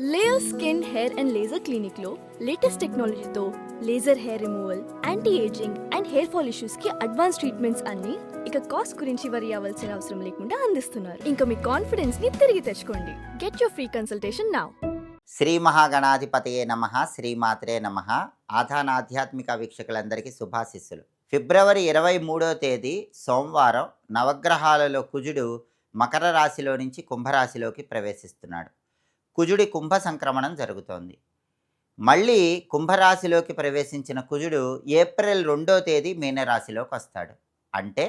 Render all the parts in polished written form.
Layer skin hair and laser clinic లో latest టెక్నాలజీతో laser hair removal, anti ageing and hair fall issues కి advance treatments అన్ని ఇక cost గురించి వరి అవ్వాల్సిన అవసరం లేకుండా అందిస్తున్నారు. ఇంకా మీ కాన్ఫిడెన్స్ ని తిరిగి తెచ్చుకోండి. Get your free consultation now. Shri మహాగణాధిపతయే నమః, శ్రీమాత్రే నమః. ఆధాన ఆధ్యాత్మిక వీక్షకులందరికీ శుభాశిస్సులు. ఫిబ్రవరి 23వ తేదీ సోమవారం నవగ్రహాలలో కుజుడు మకర రాశిలో నుంచి కుంభరాశిలోకి ప్రవేశిస్తున్నాడు. కుజుడి కుంభ సంక్రమణం జరుగుతోంది. మళ్ళీ కుంభరాశిలోకి ప్రవేశించిన కుజుడు ఏప్రిల్ 2వ తేదీ మీనరాశిలోకి వస్తాడు. అంటే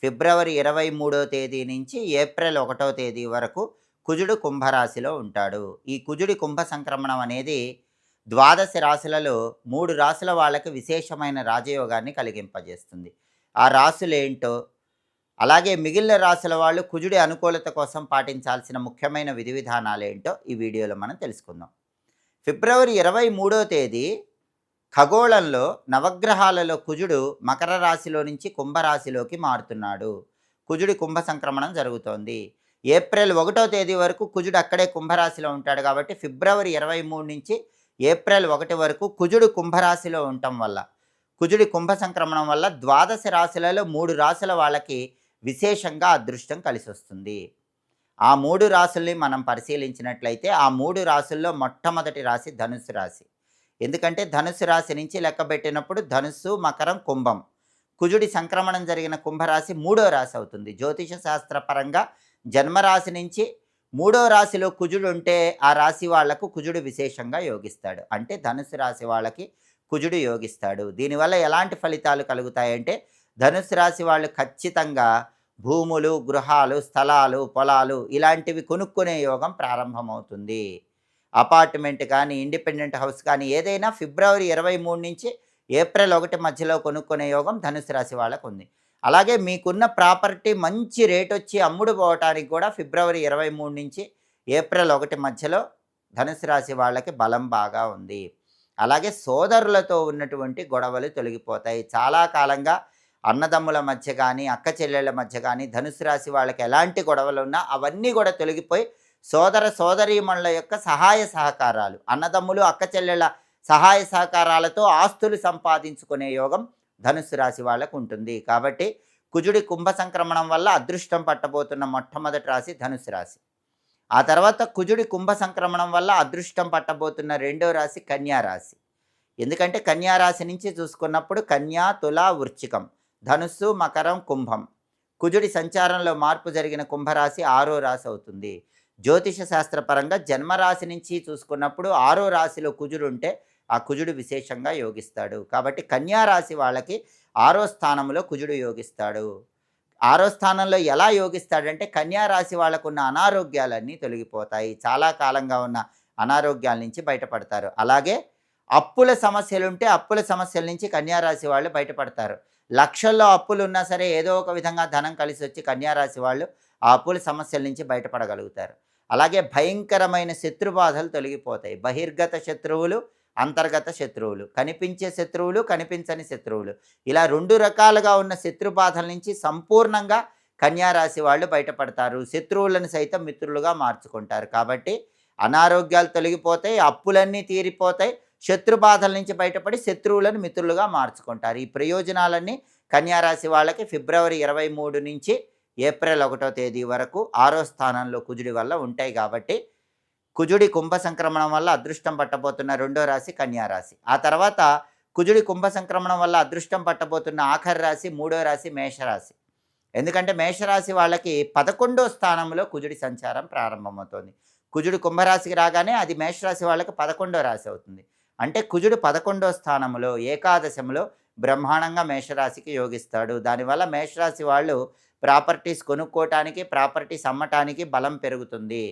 ఫిబ్రవరి 23వ తేదీ నుంచి ఏప్రిల్ 1వ తేదీ వరకు కుజుడు కుంభరాశిలో ఉంటాడు. ఈ కుజుడి కుంభ సంక్రమణం అనేది ద్వాదశ రాశులలో 3 రాశుల వాళ్ళకి విశేషమైన రాజయోగాన్ని కలిగింపజేస్తుంది. ఆ రాశులేంటో, అలాగే మిగిలిన రాశుల వాళ్ళు కుజుడి అనుకూలత కోసం పాటించాల్సిన ముఖ్యమైన విధి విధానాలేంటో ఈ వీడియోలో మనం తెలుసుకుందాం. ఫిబ్రవరి 23వ తేదీ ఖగోళంలో నవగ్రహాలలో కుజుడు మకర రాశిలో నుంచి కుంభరాశిలోకి మారుతున్నాడు. కుజుడి కుంభ సంక్రమణం జరుగుతోంది. ఏప్రిల్ 1వ తేదీ వరకు కుజుడు అక్కడే కుంభరాశిలో ఉంటాడు. కాబట్టి ఫిబ్రవరి 23 నుంచి ఏప్రిల్ 1 వరకు కుజుడు కుంభరాశిలో ఉండటం వల్ల, కుజుడి కుంభ సంక్రమణం వల్ల ద్వాదశ రాశులలో 3 రాశుల వాళ్ళకి విశేషంగా అదృష్టం కలిసి వస్తుంది. ఆ 3 రాశుల్ని మనం పరిశీలించినట్లయితే ఆ 3 రాశుల్లో మొట్టమొదటి రాశి ధనుస్సు రాశి. ఎందుకంటే ధనుస్సు రాశి నుంచి లెక్కబెట్టినప్పుడు ధనుస్సు, మకరం, కుంభం. కుజుడి సంక్రమణం జరిగిన కుంభరాశి 3వ రాశి అవుతుంది. జ్యోతిష శాస్త్రపరంగా జన్మరాశి నుంచి 3వ రాశిలో కుజుడు ఉంటే ఆ రాశి వాళ్లకు కుజుడు విశేషంగా యోగిస్తాడు. అంటే ధనుసు రాశి వాళ్ళకి కుజుడు యోగిస్తాడు. దీనివల్ల ఎలాంటి ఫలితాలు కలుగుతాయంటే, ధనుసు రాశి వాళ్ళు ఖచ్చితంగా భూములు, గృహాలు, స్థలాలు, పొలాలు ఇలాంటివి కొనుక్కునే యోగం ప్రారంభమవుతుంది. అపార్ట్మెంట్ కానీ, ఇండిపెండెంట్ హౌస్ కానీ ఏదైనా ఫిబ్రవరి 23 నుంచి ఏప్రిల్ 1 మధ్యలో కొనుక్కునే యోగం ధనుసు రాశి వాళ్ళకు ఉంది. అలాగే మీకున్న ప్రాపర్టీ మంచి రేట్ వచ్చి అమ్ముడు పోవటానికి కూడా ఫిబ్రవరి 23 నుంచి ఏప్రిల్ 1 మధ్యలో ధనుసు రాశి వాళ్ళకి బలం బాగా ఉంది. అలాగే సోదరులతో ఉన్నటువంటి గొడవలు తొలగిపోతాయి. చాలా కాలంగా అన్నదమ్ముల మధ్య కానీ, అక్క చెల్లెళ్ళ మధ్య కానీ ధనుసు రాశి వాళ్ళకి ఎలాంటి గొడవలు ఉన్నా అవన్నీ కూడా తొలగిపోయి సోదర సోదరీమణుల యొక్క సహాయ సహకారాలు, అన్నదమ్ములు అక్క చెల్లెళ్ళ సహాయ సహకారాలతో ఆస్తులు సంపాదించుకునే యోగం ధనుస్సు రాశి వాళ్ళకు ఉంటుంది. కాబట్టి కుజుడి కుంభ సంక్రమణం వల్ల అదృష్టం పట్టబోతున్న మొట్టమొదటి రాశి ధనుస్సు రాశి. ఆ తర్వాత కుజుడి కుంభ సంక్రమణం వల్ల అదృష్టం పట్టబోతున్న 2వ రాశి కన్యా రాశి. ఎందుకంటే కన్యా రాశి నుంచి చూసుకున్నప్పుడు కన్యా, తుల, వృశ్చికం, ధనుస్సు, మకరం, కుంభం. కుజుడి సంచారంలో మార్పు జరిగిన కుంభరాశి 6వ రాశి అవుతుంది. జ్యోతిష శాస్త్రపరంగా జన్మరాశి నుంచి చూసుకున్నప్పుడు 6వ రాశిలో కుజుడు ఉంటే ఆ కుజుడు విశేషంగా యోగిస్తాడు. కాబట్టి కన్యా రాశి వాళ్ళకి 6వ స్థానంలో కుజుడు యోగిస్తాడు. 6వ స్థానంలో ఎలా యోగిస్తాడంటే కన్యా రాశి వాళ్ళకు ఉన్న అనారోగ్యాలన్నీ తొలగిపోతాయి. చాలా కాలంగా ఉన్న అనారోగ్యాల నుంచి బయటపడతారు. అలాగే అప్పుల సమస్యలుంటే అప్పుల సమస్యల నుంచి కన్యా రాశి వాళ్ళు బయటపడతారు. లక్షల్లో అప్పులు ఉన్నా సరే ఏదో ఒక విధంగా ధనం కలిసి వచ్చి కన్యా రాశి వాళ్ళు ఆ అప్పుల సమస్యల నుంచి బయటపడగలుగుతారు. అలాగే భయంకరమైన శత్రుబాధలు తొలగిపోతాయి. బహిర్గత శత్రువులు, అంతర్గత శత్రువులు, కనిపించే శత్రువులు, కనిపించని శత్రువులు, ఇలా 2 రకాలుగా ఉన్న శత్రుబాధల నుంచి సంపూర్ణంగా కన్యారాశి వాళ్ళు బయటపడతారు. శత్రువులను సైతం మిత్రులుగా మార్చుకుంటారు. కాబట్టి అనారోగ్యాలు తొలగిపోతాయి, అప్పులన్నీ తీరిపోతాయి, శత్రుబాధల నుంచి బయటపడి శత్రువులను మిత్రులుగా మార్చుకుంటారు. ఈ ప్రయోజనాలన్నీ కన్యారాశి వాళ్ళకి ఫిబ్రవరి 23 నుంచి ఏప్రిల్ 1వ తేదీ వరకు 6వ స్థానంలో కుజుడి వల్ల ఉంటాయి. కాబట్టి కుజుడి కుంభ సంక్రమణం వల్ల అదృష్టం పట్టబోతున్న 2వ రాశి కన్యారాశి. ఆ తర్వాత కుజుడి కుంభ సంక్రమణం వల్ల అదృష్టం పట్టబోతున్న ఆఖరి రాశి 3వ రాశి మేషరాశి. ఎందుకంటే మేషరాశి వాళ్ళకి 11వ స్థానంలో కుజుడి సంచారం ప్రారంభమవుతుంది. కుజుడు కుంభరాశికి రాగానే అది మేషరాశి వాళ్ళకి 11వ రాశి అవుతుంది. అంటే కుజుడు 11వ స్థానంలో ఏకాదశంలో బ్రహ్మాండంగా మేషరాశికి యోగిస్తాడు. దానివల్ల మేషరాశి వాళ్ళు ప్రాపర్టీస్ కొనుక్కోవటానికి, ప్రాపర్టీస్ అమ్మటానికి బలం పెరుగుతుంది.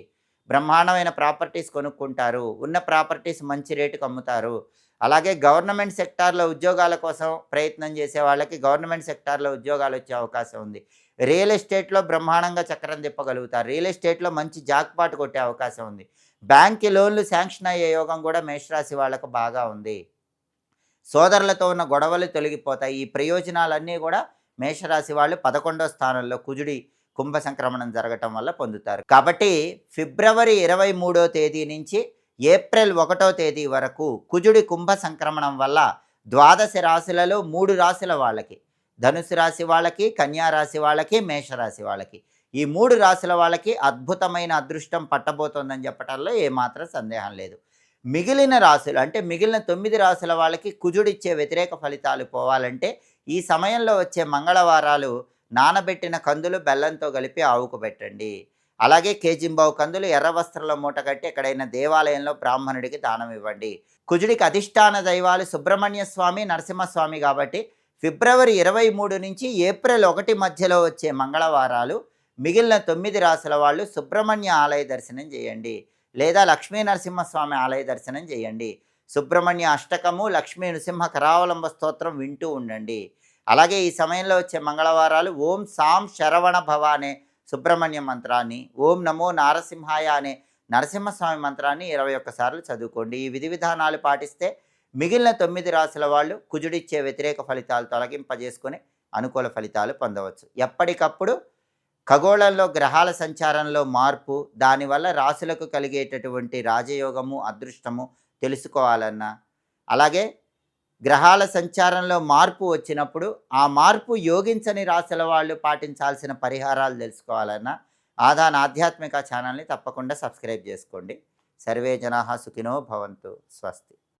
బ్రహ్మాండమైన ప్రాపర్టీస్ కొనుక్కుంటారు. ఉన్న ప్రాపర్టీస్ మంచి రేటుకు అమ్ముతారు. అలాగే గవర్నమెంట్ సెక్టార్లో ఉద్యోగాల కోసం ప్రయత్నం చేసే వాళ్ళకి గవర్నమెంట్ సెక్టార్లో ఉద్యోగాలు వచ్చే అవకాశం ఉంది. రియల్ ఎస్టేట్లో బ్రహ్మాండంగా చక్రం తిప్పగలుగుతారు. రియల్ ఎస్టేట్లో మంచి జాక్పాట్ కొట్టే అవకాశం ఉంది. బ్యాంక్ లోన్లు శాంక్షన్ అయ్యే యోగం కూడా మేషరాశి వాళ్ళకు బాగా ఉంది. సోదరులతో ఉన్న గొడవలు తొలగిపోతాయి. ఈ ప్రయోజనాలన్నీ కూడా మేషరాశి వాళ్ళు 11వ స్థానంలో కుజుడి కుంభ సంక్రమణం జరగటం వల్ల పొందుతారు. కాబట్టి ఫిబ్రవరి 23వ తేదీ నుంచి ఏప్రిల్ 1వ తేదీ వరకు కుజుడి కుంభ సంక్రమణం వల్ల ద్వాదశ రాశులలో 3 రాశుల వాళ్ళకి, ధనుసు రాశి వాళ్ళకి, కన్యా రాశి వాళ్ళకి, మేషరాశి వాళ్ళకి, ఈ 3 రాశుల వాళ్ళకి అద్భుతమైన అదృష్టం పట్టబోతోందని చెప్పటంలో ఏమాత్రం సందేహం లేదు. మిగిలిన రాశులు అంటే మిగిలిన 9 రాశుల వాళ్ళకి కుజుడిచ్చే వ్యతిరేక ఫలితాలు పోవాలంటే ఈ సమయంలో వచ్చే మంగళవారాలు నానబెట్టిన కందులు బెల్లంతో కలిపి ఆవుకు పెట్టండి. అలాగే కేజింబావు కందులు ఎర్ర వస్త్రంలో మూట కట్టి ఎక్కడైనా దేవాలయంలో బ్రాహ్మణుడికి దానం ఇవ్వండి. కుజుడికి అధిష్టాన దైవాలు సుబ్రహ్మణ్య స్వామి, నరసింహస్వామి కాబట్టి ఫిబ్రవరి 23 నుంచి ఏప్రిల్ 1 మధ్యలో వచ్చే మంగళవారాలు మిగిలిన 9 రాశుల వాళ్ళు సుబ్రహ్మణ్య ఆలయ దర్శనం చేయండి, లేదా లక్ష్మీ నరసింహస్వామి ఆలయ దర్శనం చేయండి. సుబ్రహ్మణ్య అష్టకము, లక్ష్మీ నృసింహ కరావలంబ స్తోత్రం వింటూ ఉండండి. అలాగే ఈ సమయంలో వచ్చే మంగళవారాలు ఓం సాం శరవణ భవ అనే సుబ్రహ్మణ్య మంత్రాన్ని, ఓం నమో నారసింహాయ అనే నరసింహస్వామి మంత్రాన్ని 21 సార్లు చదువుకోండి. ఈ విధి విధానాలు పాటిస్తే మిగిలిన 9 రాశుల వాళ్ళు కుజుడిచ్చే వ్యతిరేక ఫలితాలు తొలగింపజేసుకొని అనుకూల ఫలితాలు పొందవచ్చు. ఎప్పటికప్పుడు ఖగోళంలో గ్రహాల సంచారంలో మార్పు, దానివల్ల రాశులకు కలిగేటటువంటి రాజయోగము, అదృష్టము తెలుసుకోవాలన్నా, అలాగే గ్రహాల సంచారంలో మార్పు వచ్చినప్పుడు ఆ మార్పు యోగించని రాశుల వాళ్ళు పాటించాల్సిన పరిహారాలు తెలుసుకోవాలన్నా ఆధాన్ ఆధ్యాత్మిక ఛానల్ని తప్పకుండా సబ్స్క్రైబ్ చేసుకోండి. సర్వే జనాః సుఖినో భవంతు. స్వస్తి.